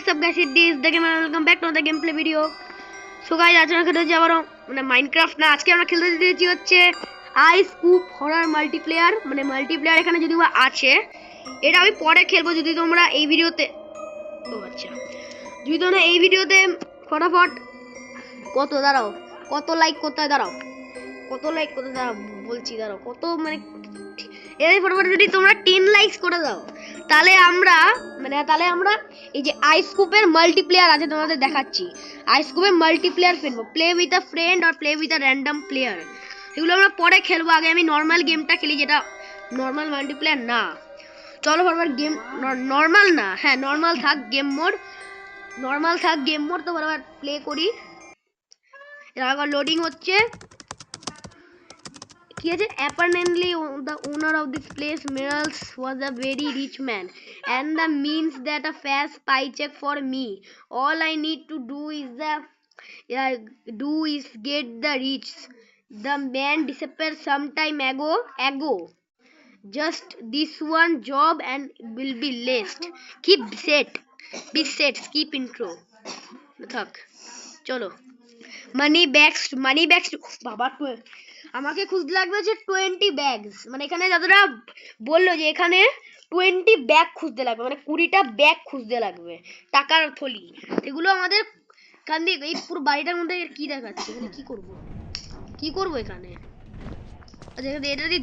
what's up guys, it is the game and welcome back to the gameplay video. So guys, আজ আমরা খেলতে যাবো মানে Minecraft না, আজকে আমরা খেলতে দিয়েছি হচ্ছে আইস কুপ হরর মাল্টিপ্লেয়ার। মানে মাল্টিপ্লেয়ার এখানে যদি আছে, এটা আমি পরে খেলবো যদি তোমরা এই ভিডিওতে যদি তোমরা এই ভিডিওতে ফটাফট কত দাঁড়াও কত লাইক করতে দাঁড়াও বলছি দাঁড়াও কত মানে এই ফটাফট যদি তোমরা 10 লাইকস করে দাও তাহলে আমরা এই যে আইস কুপের মাল্টিপ্লেয়ার আছে তোমাদের দেখাচ্ছি। আইস কুপের মাল্টিপ্লেয়ার খেলবো, প্লে উইথ আ ফ্রেন্ড আর play with a random player. এগুলো আমরা পরে খেলবো, আগে আমি নর্মাল গেমটা খেলি যেটা নর্মাল মাল্টিপ্লেয়ার না। চলো ফটাফট গেম নর্মাল না, হ্যাঁ নর্মাল থাক গেম মোড, তো ফটাফট প্লে করি। এবার লোডিং হচ্ছে। কি আছে? Apparently the owner of this place Miles was a very rich man and the means that a fast paycheck for me. All I need to do is get the rich. The man disappeared some time ago. Just this one job and will be laced. Be set. Skip intro. থাক চলো। মানি bags বাবা আমাকে খুঁজতে লাগবে যে 20 bags, মানে এখানে যতটা বললো যে এখানে 20 ব্যাগ খুঁজতে লাগবে, মানে 20টা ব্যাগ খুঁজতে লাগবে টাকার থলি। এগুলো আমাদের কান্দি এই পুরো বাড়িটার মধ্যে কি দেখাচ্ছে, মানে কি করবো এখানে? আচ্ছা এটা দিয়ে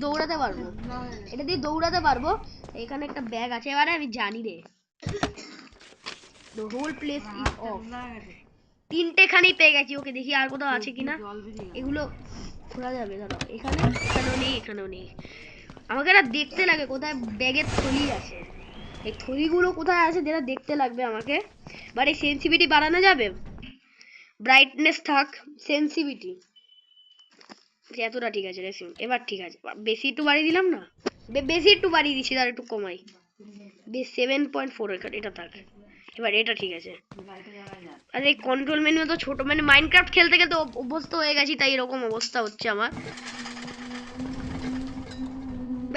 দৌড়াতে পারবো, এখানে একটা ব্যাগ আছে। এবারে আমি জানি রে the whole place is off। 3টে খানি পেয়ে গেছি। ওকে দেখি আর কোথাও আছে কিনা। এগুলো খোলা যাবে, দাঁড়াও এখানেও নেই। আমাকে এটা দেখতে লাগে কোথায় ব্যাগের থলি আছে, এই থলিগুলো কোথায় আছে যেটা দেখতে লাগবে আমাকে। বাট এই সেন্সিটিভিটি বাড়ানো যাবে, ব্রাইটনেস থাক, সেন্সিটিভিটি এতটা ঠিক আছে। এবার ঠিক আছে, বেশি একটু বাড়িয়ে দিলাম না, বেশি একটু বাড়িয়ে দিচ্ছি, তার একটু কমাই, 7.4 এটা থাক। এবার এটা ঠিক আছে। আর এই কন্ট্রোল মেনু তো ছোট, মানে মাইনক্রাফট খেলতে অভ্যস্ত হয়ে গেছি, তাই এরকম অবস্থা হচ্ছে আমার।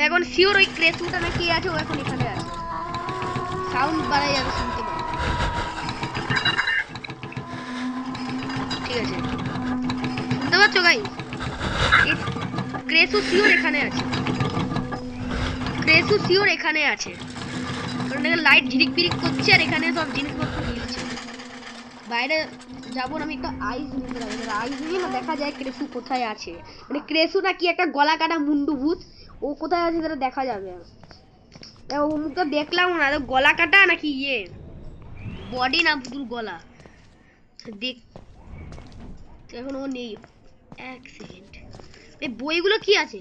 এখন শিওর ওই ক্রেসুটা না কি আছে, ও এখন এখানে আছে। সাউন্ড বাড়াই যাবে, শুনতে পাবো। ঠিক আছে, শুনতে পাচ্ছ গাইস? ক্রেসু শিওর এখানে আছে। কারণ লাইট ঝিরিক বিরিক করছে আর এখানে সব জিনিসপত্র মিলছে। বাইরে যাবো না, আমি একটা আইস নিতে লাগবে, আইস নিয়ে না দেখা যায় ক্রেসু কোথায় আছে। মানে ক্রেসু না কি একটা গলা কাটা মুন্ডু ভূত, ও কোথায় আছে সেটা দেখা যাবে। ও মুখটা দেখলাম না, গলা কাটা নাকি বডি না ভূতুর গলা দেখ। এখন ও নেই। এক সেকেন্ড, এই বইগুলো কি আছে?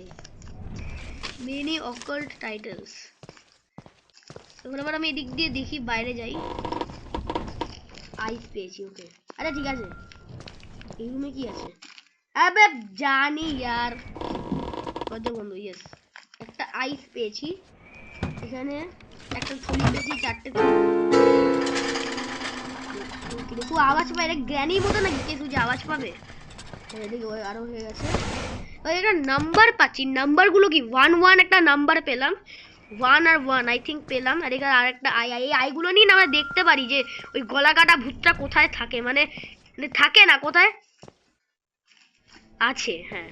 Many occult titles. এবার আমি এদিক দিয়ে দেখি, বাইরে যাই। আইস পেয়েছি, ওকে। আচ্ছা ঠিক আছে, এই রুমে কি আছে? আবে জানি ইয়ার, দরজা বন্ধ। ইয়েস, একটা আইস পেয়েছি। এখানে একটা থলি পেয়েছি, 4টে থলি। কেসু আওয়াজ পায়, এটা গ্র্যানির মতো নাকি কেসু যে আওয়াজ পাবে? এদিকে আরো হয়ে গেছে। একটা নাম্বার পাচ্ছি, নাম্বারগুলো কি 1 একটা নাম্বার পেলাম, 1 আর 1 আই থিঙ্ক পেলাম। আর এখানে আরেকটা এই আইগুলো নিয়ে না আমরা দেখতে পারি যে ওই গলা কাটা ভূতটা কোথায় থাকে, মানে থাকে না, কোথায় আছে। হ্যাঁ,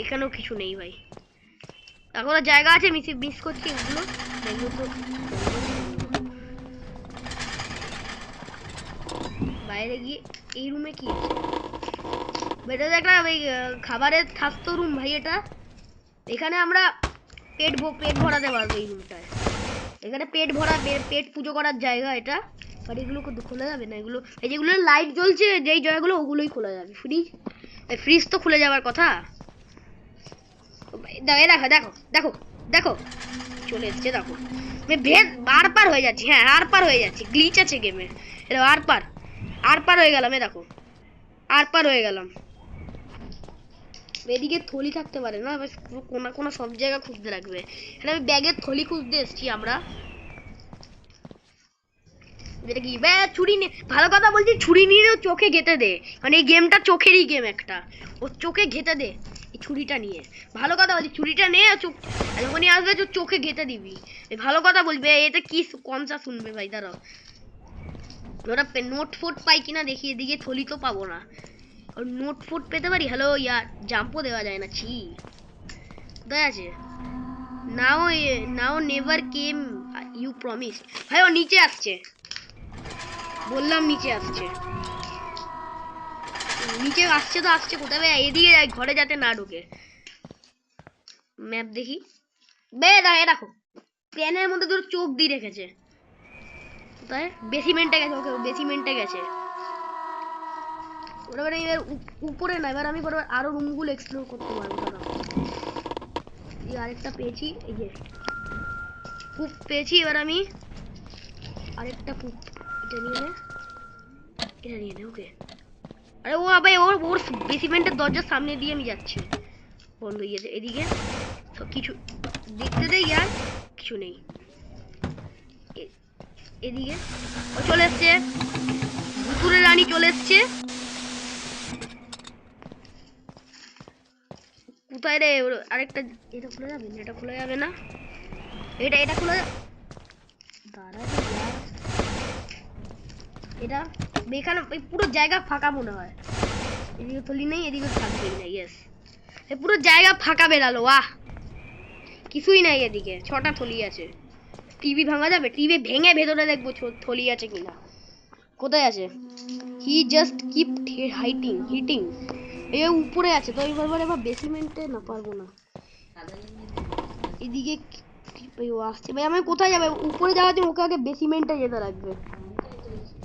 এখানেও কিছু নেই ভাই, এখনো জায়গা আছে, মিস করছি এগুলো। বাইরে গিয়ে এই রুমে কি আছে? এটা একটা ওই খাবারের স্বাস্থ্য রুম ভাই এটা। এখানে আমরা পেট ভরাতে পারবো এই রুমটায়। এখানে পেট পুজো করার জায়গা এটা। বাট এগুলো খোলা যাবে না, এগুলো এই যেগুলো লাইট জ্বলছে যেই জায়গাগুলো, ওগুলোই খোলা যাবে। ফ্রিজ তো খুলে যাওয়ার কথা। দেখো চলে এসছে, দেখো আর পার হয়ে যাচ্ছি। হ্যাঁ আর পার হয়ে যাচ্ছি, গ্লিচ আছে গেমে। এটা আর পার হয়ে গেলাম, দেখো আর পার হয়ে গেলাম। এদিকে থলি থাকতে পারে না, কোনা সব জায়গা খুঁজতে লাগবে। এটা আমি ব্যাগের থলি খুঁজতে এসছি আমরা। এটা কি বে ছুরি নিয়ে ভালো কথা বলছি ছুরি নিয়ে ও চোখে ঘেঁটে দে মানে এই গেমটা চোখেরই গেম একটা ও চোখে ঘেঁটে দে এই ছুরিটা নিয়ে ভালো কথা বলছি ছুরিটা নে চোখ যখনই আসবে চোখে ঘেঁটে দিবি ভালো কথা বলবে এতে কি কমসা শুনবে ভাই দাঁড়াও ওরা নোট ফোট পাই কিনা দেখি এদিকে থলি তো পাবো না নোট ফোট পেতে পারি হ্যালো ইয়ার জাম্পও দেওয়া যায় না ছি কোথায় আছে নাও নেভার কেম ইউ প্রমিস ভাই ও নিচে আসছে বললাম নিচে আসছে তো আসছে কোথায় ভাই এদিকে ঘরে যাতে না ঢোকে ম্যাপ দেখি বে দেখো প্যানের মধ্যে তোর চোখ দিয়ে রেখেছে কোথায় বেসিমেন্টে গেছে ওকে বেসিমেন্টে গেছে ওরা এবার উপরে না এবার আমি আরো রুমগুলো এক্সপ্লোর করতে পারবো এই আরেকটা পেয়েছি এই যে পুপ পেয়েছি এবার আমি আরেকটা পুপ এটা নিয়ে নে ওকে আরে ও ভাই ওর বেসিমেন্টের দরজার সামনে দিয়ে আমি যাচ্ছি বন্ধ হয়ে গেছে এদিকে সব কিছু দেখতে দেই আর কিছু নেই এদিকে ও চলে এসছে ভুতুরে রানী চলে এসছে কোথায় রে আরেকটা এটা খোলা যাবে না এটা খোলা যাবে না এটা খোলা দাঁড়া এটা এখানে পুরো জায়গা ফাঁকা মনে হয় এদিকে থলি নেই এদিকে থাকবেই না ইয়েস পুরো জায়গা ফাঁকা বেরালো বাহ কিছুই নাই এদিকে 6টা থলি আছে টিভি ভাঙা যাবে টিভি ভেঙে ভেতরে দেখবো থলি আছে কিনা কোথায় আছে হি জাস্ট কিপ হিটিং এই উপরে আছে তো এবার বেসিমেন্টে না পারবো না এদিকে ও আসছে ভাই আমি কোথায় যাবে উপরে যাওয়ার জন্য ওকে আগে বেসিমেন্টে যেতে লাগবে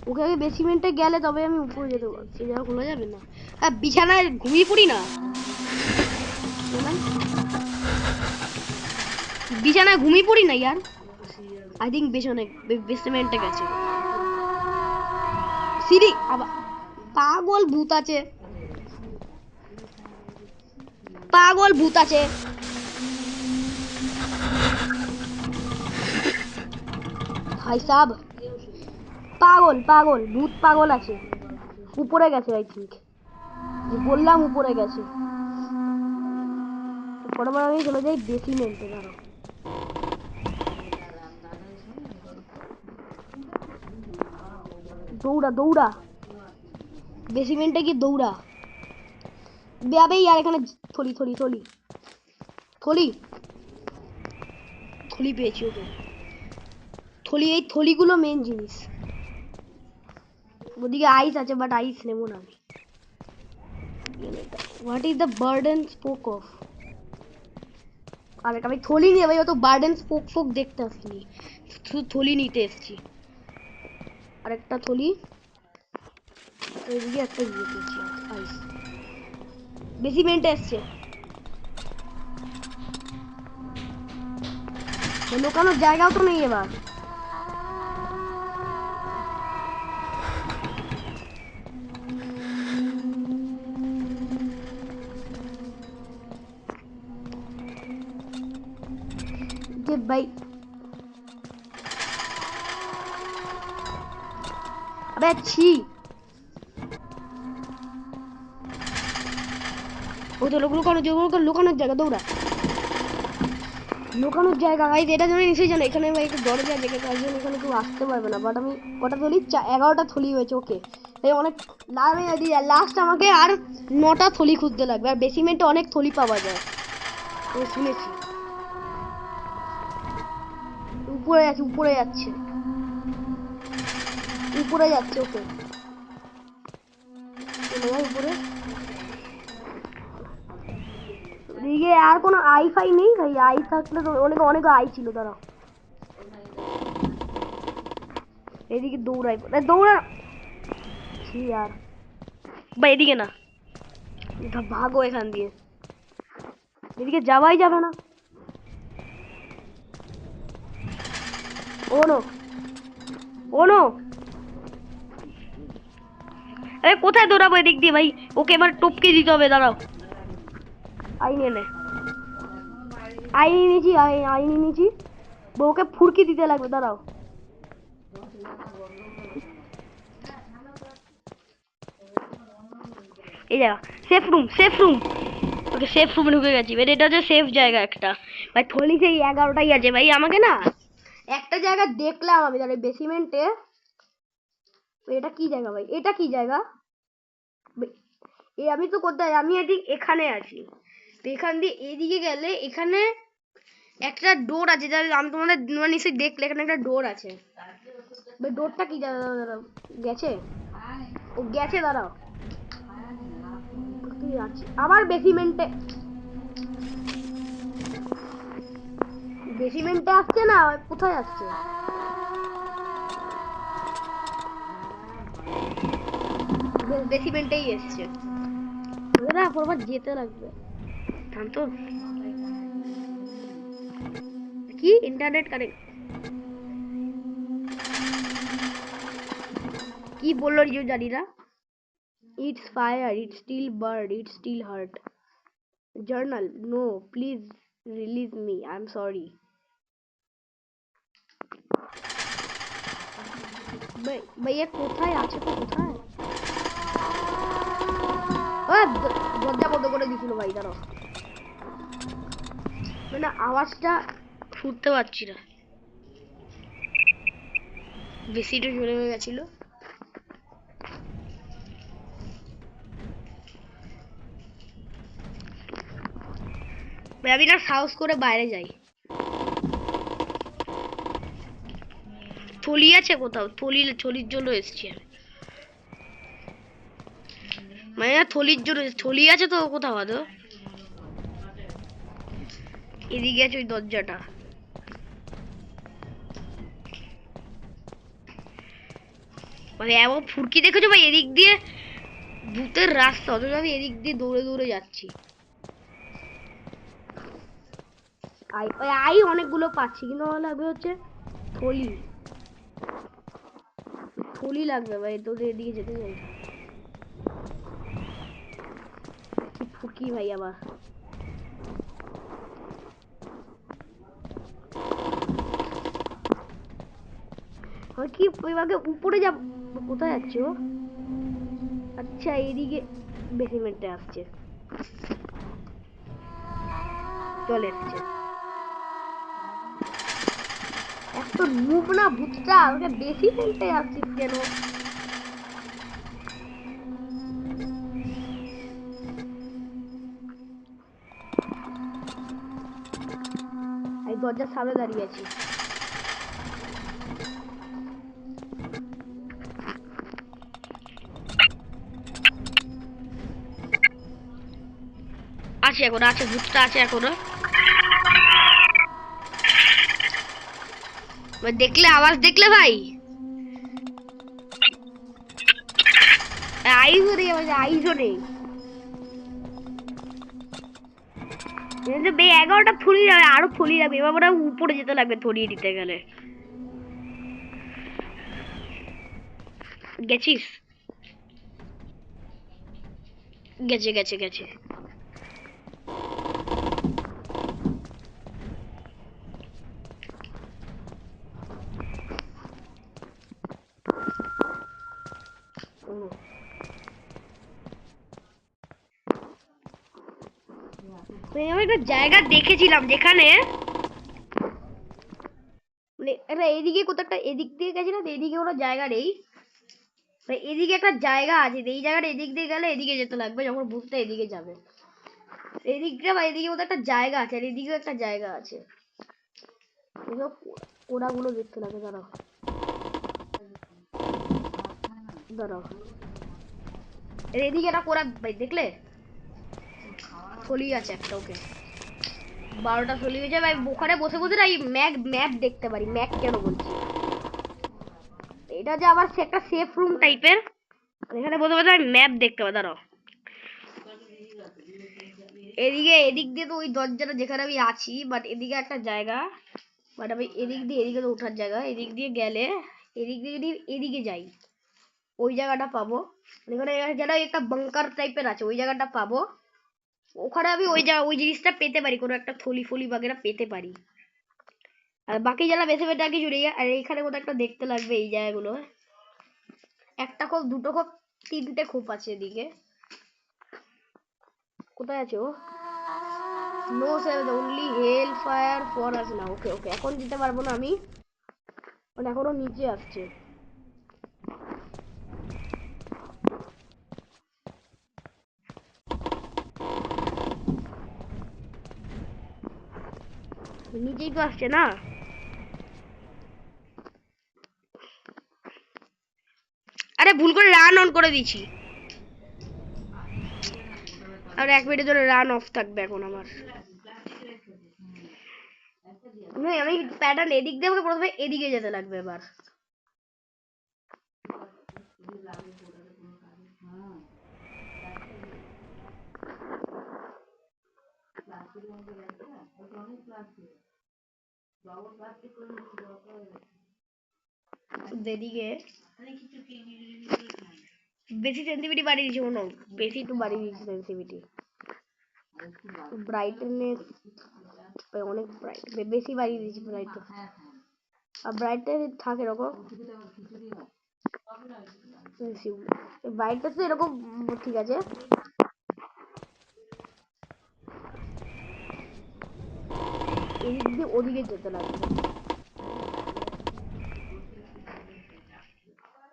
ওকে আগে বেসিমেন্টে গেলে তবে আমি উপরে যেতে পারবো এই জায়গা খোলা যাবে না হ্যাঁ বিছানায় ঘুমিয়ে পড়ি না বিছানায় ঘুমিয়ে পড়ি না ইয়ার আই থিঙ্ক বেসমেন্টে গেছে সিঁড়ি আবার পাগল ভূত আছে ভাই সাহেব পাগল ভূত পাগল আছে উপরে গেছে আই থিঙ্ক বললাম উপরে গেছে পরবার আমি চলে যাই বেসিমেন্টে দাঁড়াও দৌড়া বেসিমেন্টে কি দৌড়া বেয়াবে यार এখানে থলি পেয়েছি ওকে এই থলিগুলো মেন জিনিস ওদিকে আইস আছে বাট আইস নেবো না আমি what is the burden spoke of আর আমি থলি নিয়ে ভাই অত বার্ডেন স্পোক দেখতে আসিনি শুধু থলি নিতে এসেছি আরেকটা থলি এদিকে একটা পেয়েছি আইস বেসিমেন্টে এসছে লোকানোর জায়গাও তো নেই এবার भाई अबे अच्छी ও তো লুকানোর জায়গা দৌড়া লুকানোর জায়গা গাইস এটা জন্য নিশ্চয়ই জানো এখানে ভাই একটা দরজা দেখে তার জন্য এখানে কেউ আসতে পারবে না বাট আমি কটা থলি 11টা থলি হয়েছে ওকে এই অনেক লাস্ট আমাকে আর 9টা থলি খুঁজতে লাগবে আর বেসিমেন্টে অনেক থলি পাওয়া যায় আমি শুনেছি উপরে যাচ্ছে ওকে উপরে এদিকে আর কোনো আই নেই ভাই আই থাকলে তো অনেক আই ছিল দাঁড়াও এদিকে দৌড়া ছি यार ভাই এদিকে না ভাগো এখান দিয়ে এদিকে যাওয়াই যাবে না ও নো আরে কোথায় দৌড়াবো এদিক দিয়ে ভাই ওকে এবার টপকে দিতে হবে দাঁড়াও আই নিয়ে নিয়েছি বউকে ফুরকি দিতে লাগবে দাঁড়াও এই জায়গা সেফ রুম, সেফ রুম। ওকে, সেফ রুমে ঢুকে গেছি। এবার এটা হচ্ছে সেফ জায়গা একটা। ভাই থলি সেই 11টাই আছে ভাই। আমাকে না একটা জায়গা দেখলাম আমি, তাহলে বেসিমেন্টে। এটা কি জায়গা ভাই? এটা কি জায়গা? আমি তো কোথায়? আমি এখানে আছি। তো এখান দিয়ে এদিকে গেলে এখানে একটা ডোর আছে, আমি তোমাদের নিশ্চয়ই দেখলে এখানে একটা ডোর আছে। ডোরটা কি দাঁড়াও, গেছে? ও গেছে, দাঁড়াও। কি আছে আবার বেসিমেন্টে? বেসিমেন্টে আসছে না, কোথায় আসছে? বেসিমেন্টেই এসছে। না, আবার যেতে লাগবে। থাম তো। কি ইন্টারনেট কানেক্ট? কি বললো রিজু জানি না। It's fire, it's still burn, it's still hurt. Journal, no, please release me, I'm sorry. ভাইয়া কোথায় আছে? তো কোথায়? দরজা বন্ধ করে দিছিল ভাই, দাঁড়াও। মানে আওয়াজটা শুনতে পাচ্ছি না, বেশিটা জোরে হয়ে গেছিল। আমি না সাহস করে বাইরে যাই। থলি আছে কোথাও? থলির জন্য এসছি আমি। মানে থলির জন্য, থলি আছে তো কোথাও? আদৌ এদিকে আছে ওই দরজাটা। মানে এমন ফুরকি দেখেছো ভাই? এদিক দিয়ে ভূতের রাস্তা, অথচ আমি এদিক দিয়ে দৌড়ে দৌড়ে যাচ্ছি। আই অনেকগুলো পাচ্ছি, কিন্তু আমার লাগবে হচ্ছে থলি। থলি লাগবে ভাই, তোদের এদিকে যেতে চাই। কি ফুকি ভাই আবার। আমি কি ওইভাবে উপরে যাব? কোথায় যাচ্ছে ও? আচ্ছা, এইদিকে বেসিমেন্টে আসছে। চলে এসছে। এত মুভ না ভূতটা, ওকে বেসিমেন্টে আসছিস কেন? এই দরজার সামনে দাঁড়িয়ে আছি। আছে এখন, আছে ভূতটা আছে এখনো। দেখলে আওয়াজ দেখলে ভাই? আইজও নেই, আমাদের আইজও নেই। 11টা থলি যাবে, আরো থলি যাবে। এবার মনে হয় উপরে যেতে লাগবে থলিয়ে দিতে গেলে। গেছিস? গেছে গেছে গেছে। আমি একটা জায়গা দেখেছিলাম যেখানে মানে একটা এদিকে কোথাও একটা, এদিক দিয়ে গেছিলাম, এদিকে কোনো জায়গা নেই। এদিকে একটা জায়গা আছে, এই জায়গাটা এদিক দিয়ে গেলে এদিকে যেতে লাগবে, যখন ভূতটা এদিকে যাবে। এদিকটা বা এদিকে কোথাও একটা জায়গা আছে, আর এদিকেও একটা জায়গা আছে। ওরাগুলো দেখতে লাগে। দাঁড়াও দাঁড়াও, এদিকে একটা কোরা ভাই, দেখলে? থলি আছে একটা। ওকে, 12টা থলি হয়েছে ভাই। ওখানে বসে বসে না এই ম্যাপ দেখতে পারি। ম্যাপ কেন বলছি? এটা যে আবার একটা সেফ রুম টাইপের, এখানে বসে বসে আমি ম্যাপ দেখতে পাই। দাঁড়াও, এদিক দিয়ে তো ওই দরজাটা যেখানে আমি আছি, বাট এদিকে একটা জায়গা। বাট আমি এদিকে তো ওঠার জায়গা। এদিক দিয়ে গেলে, এদিক দিয়ে যদি এদিকে যাই, ওই জায়গাটা পাবো। এখানে যেন একটা বাঙ্কার টাইপের আছে, ওই জায়গাটা পাবো। ওখানে আমি ওই জিনিসটা পেতে পারি, কোনো একটা থলি ফলি বাগেরা পেতে পারি। আর বাকি যারা বেছে বেছে আর কি জুড়ে যায়। আর এইখানে কোথাও একটা দেখতে লাগবে এই জায়গাগুলো। একটা খোপ, দুটো খোপ, তিনটে খোপ আছে এদিকে। কোথায় আছে ও? No save only hell fire for us না। ওকে ওকে, এখন দিতে পারবো না আমি, মানে এখনো নিচে আসছে। নিচেই তো আসছে না। আরে ভুল করে রান অন করে দিয়েছি। আর 1 মিনিট ধরে রান অফ থাকবে এখন আমার। আমি প্যাটার্ন এদিক দিয়ে, আমাকে প্রথমে এদিকে যেতে লাগবে এবার। এদিকে বেশি সেন্সিটিভিটি বাড়িয়ে দিয়েছি মনে হয়, বেশি একটু বাড়িয়ে দিয়েছি সেন্সিটিভিটি। ব্রাইটনেস অনেক ব্রাইট, বেশি বাড়িয়ে দিয়েছি ব্রাইটনেস। আর ব্রাইটনেস থাকে এরকম, ব্রাইটনেস তো এরকম ঠিক আছে। এদিক দিয়ে ওদিকে যেতে লাগবে।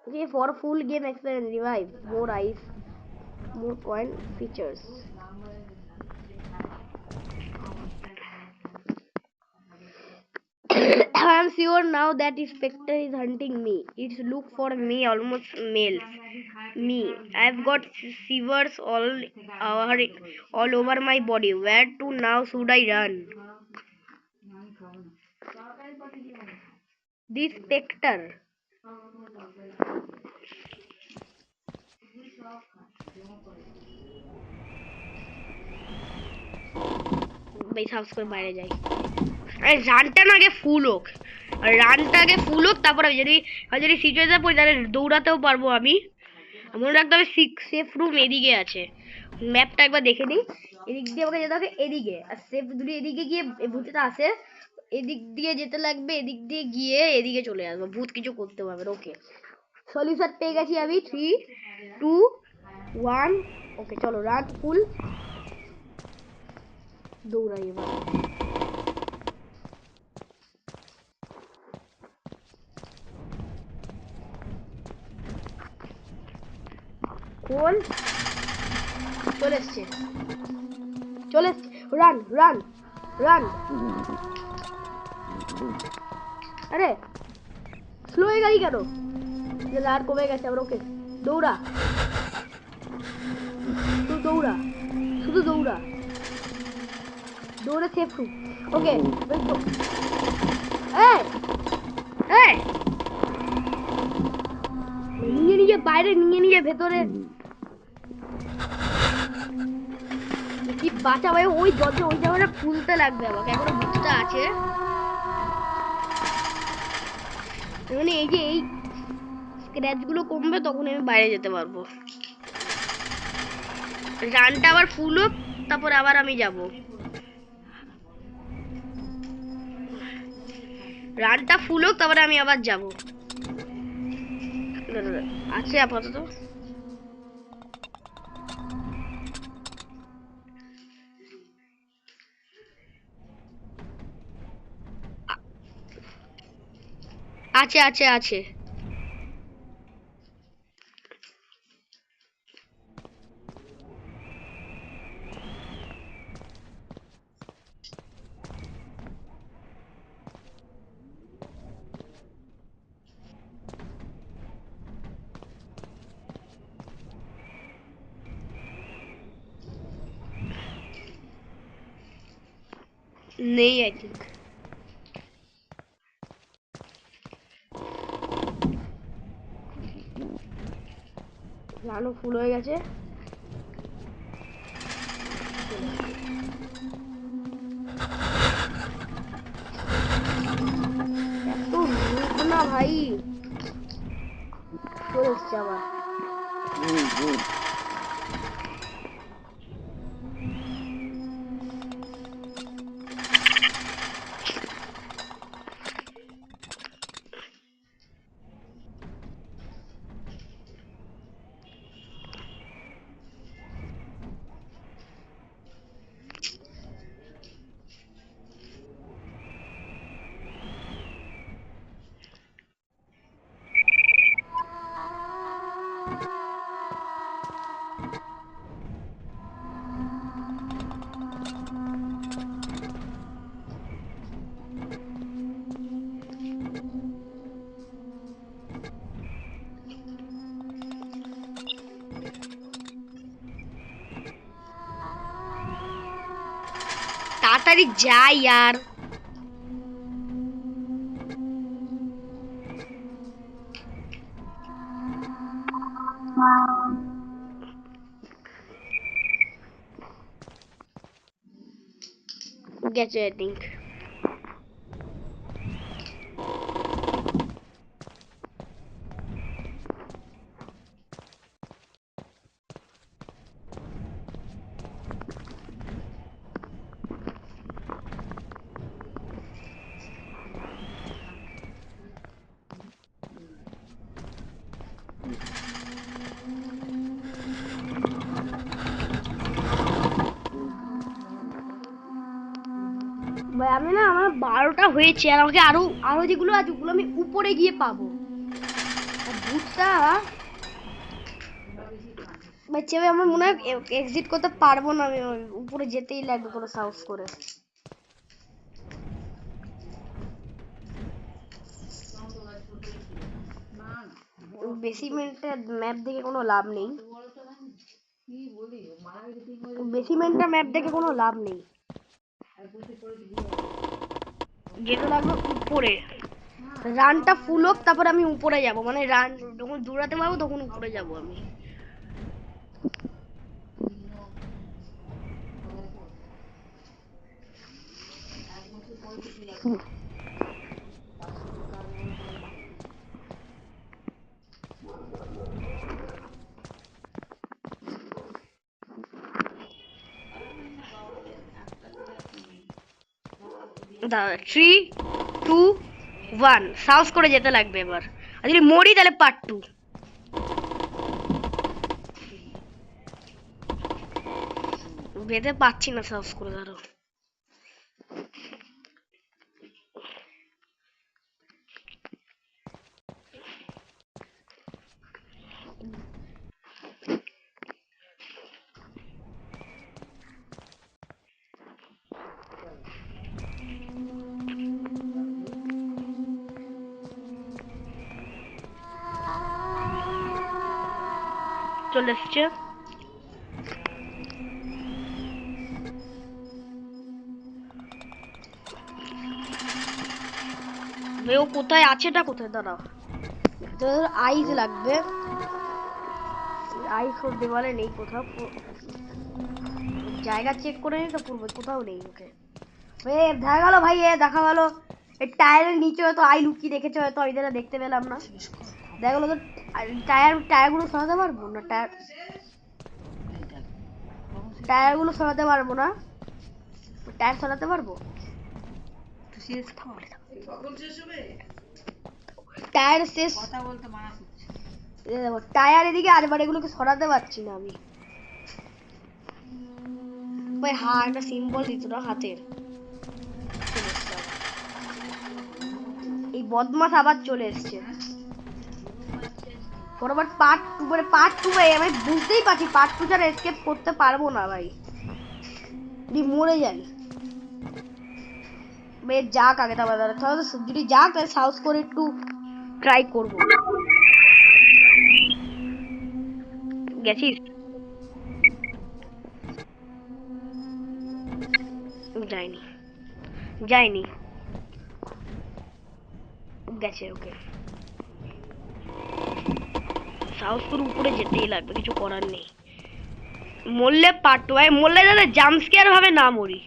Okay, for full game experience, revive, more ice, more coin features. I am sure now that Spectre is hunting me. It's look for me almost males. Me. I've got shivers all over my body. Where to now should I run? This Spectre. ভাই subs করে বাইরে যাই। আরে রানটা না আগে ফুল হোক, আর রানটা আগে ফুল হোক, তারপর আমি যদি সিচুয়েশন পড়ি তাহলে দৌড়াতেও পারবো আমি। মনে রাখতে হবে সেফ রুম এদিকে আছে। ম্যাপটা একবার দেখে নিই। এদিক দিয়ে আমাকে যেতে হবে এদিকে, আর সেফ যদি এদিকে গিয়ে ভূতটা আসে, এদিক দিয়ে যেতে লাগবে, এদিক দিয়ে গিয়ে এদিকে চলে আসবো, ভূত কিছু করতে পারবে। ওকে, সলিউশন পেয়ে গেছি আমি। 3, 2, 1। ওকে চলো, রান ফুল, দৌড়াই এবার। কোন চলে এসছে, চলে এসছে। Run run run. আরে স্লো হয়ে গেলি কেন? রান কমে গেছে আবার। ওকে দৌড়া, শুধু দৌড়া, শুধু দৌড়া, দৌড়ে সেফ রুম। ওকে নিয়ে নিয়ে বাইরে, নিয়ে নিয়ে ভেতরে কি বাঁচা ভাই। ওই যত ওই জায়গাটা খুলতে লাগবে আমাকে, এখনো বুঝতে আছে। মানে এই যে এই স্ক্র্যাচ গুলো কমবে, তখন আমি বাইরে যেতে পারবো। রানটা আবার ফুল হোক, তারপর আবার আমি যাব। রানটা ফুল হোক, তারপরে আমি আবার যাব। আছে আপাতত। আছে আছে আছে। নেই আই থিঙ্ক। রানও ফুল হয়ে গেছে। এত রুক না ভাই, চলে এসছে আবার। তাড়াতাড়ি যাই यार। গেছে আই থিঙ্ক। ভাই আমি না, আমার 12টা হয়েছে আর আমাকে আরো আরো যেগুলো আছে ওগুলো আমি উপরে গিয়ে পাবো। ভূতটা বাচ্চা ভাই, আমার মনে হয় এক্সিট করতে পারবো না, আমি উপরে যেতেই লাগবে কোনো সাহস করে। বেসিমেন্টের ম্যাপ দেখে কোনো লাভ নেই, বেসিমেন্টের ম্যাপ দেখে কোনো লাভ নেই, যেতে লাগবে উপরে। রানটা ফুল হোক তারপর আমি উপরে যাব, মানে রান যখন দৌড়াতে পারবো তখন উপরে যাব আমি। দাঁড়া, 3 2 1 সাহস করে যেতে লাগবে এবার। আর যদি মরি তাহলে পার্ট 2। যেতে পারছি না সাহস করে, ধরো। চলে এসছে। ও কোথায় আছেটা কোথায়, দাঁড়াও। আইজ লাগবে, আইজ ওর দেওয়ালে নেই কোথাও, জায়গা চেক করে নি তো পূর্বে, কোথাও নেই ওকে। দেখা গেল ভাই, দেখা গেল এই টায়ারের নিচে হয়তো আই লুকিয়ে রেখেছে, হয়তো ওইদের দেখতে পেলাম না। দেখা গেলো তো টায়ারগুলো সরাতে পারবো না, টায়ারগুলো সরাতে পারবো না, টায়ার সরাতে পারবো, টায়ার শেষ, টায়ার এদিকে আরবার, এগুলোকে সরাতে পারছি না আমি। ভাই একটা সিম্বল দিত না হাতের, এই বদমাস আবার চলে এসছে। পরবার পার্ট 2, মানে পার্ট 2 ভাই আমি বুঝতেই পারছি পার্ট 2 ছাড়া এসকেপ করতে পারবো না ভাই, যদি মরে যাই। ভাই যাক আগে, তাহলে যদি যাক তাহলে সাহস করে একটু ট্রাই করবো। গেছিস? যাইনি, যাইনি, গেছে। ওকে, সাহস করে উপরে যেতেই লাগবে, কিছু করার নেই। মরলে পার্ট 2, ভাই মরলে যাতে জাম্প স্কেয়ার ভাবে না মরি,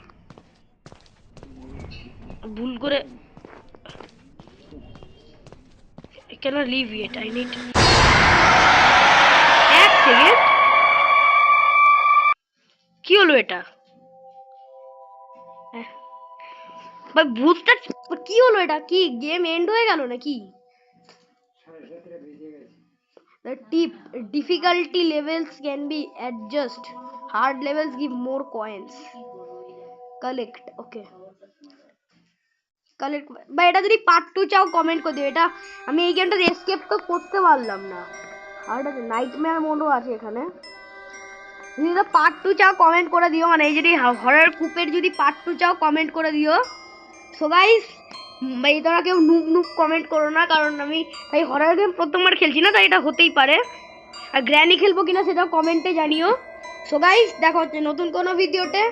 ভুল করে। কেন লিভ ইট, আই নিড এক সেকেন্ড। কি হলো এটা ভাই, ভূতটা কি হলো, এটা কি গেম এন্ড হয়ে গেল নাকি? The tip, difficulty levels can be adjusted. Hard levels give more coins. Collect, okay. Collect. ভাই এটা যদি পার্ট 2 চাও কমেন্ট করে দিও, এটা আমি এই গেমটা এসকেপ তো করতে পারলাম না। আর এটা নাইটমেয়ার মোডও আছে এখানে। যদি এটা পার্ট 2 চাও কমেন্ট করে দিও, মানে এই যদি হরর কুপের যদি পার্ট 2 চাও কমেন্ট করে দিও। সো গাইস, ভাই তোরা কেউ নুব নুব কমেন্ট করো না, কারণ আমি ভাই হরর গেম প্রথমবার খেলছি না, তাই এটা হতেই পারে। আর গ্র্যানি খেলবো কিনা সেটাও কমেন্টে জানিও। সো গাইস, দেখা হচ্ছে নতুন কোনো ভিডিওতে,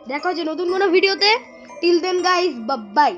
দেখা হচ্ছে নতুন কোনো ভিডিওতে। Till then guys, by.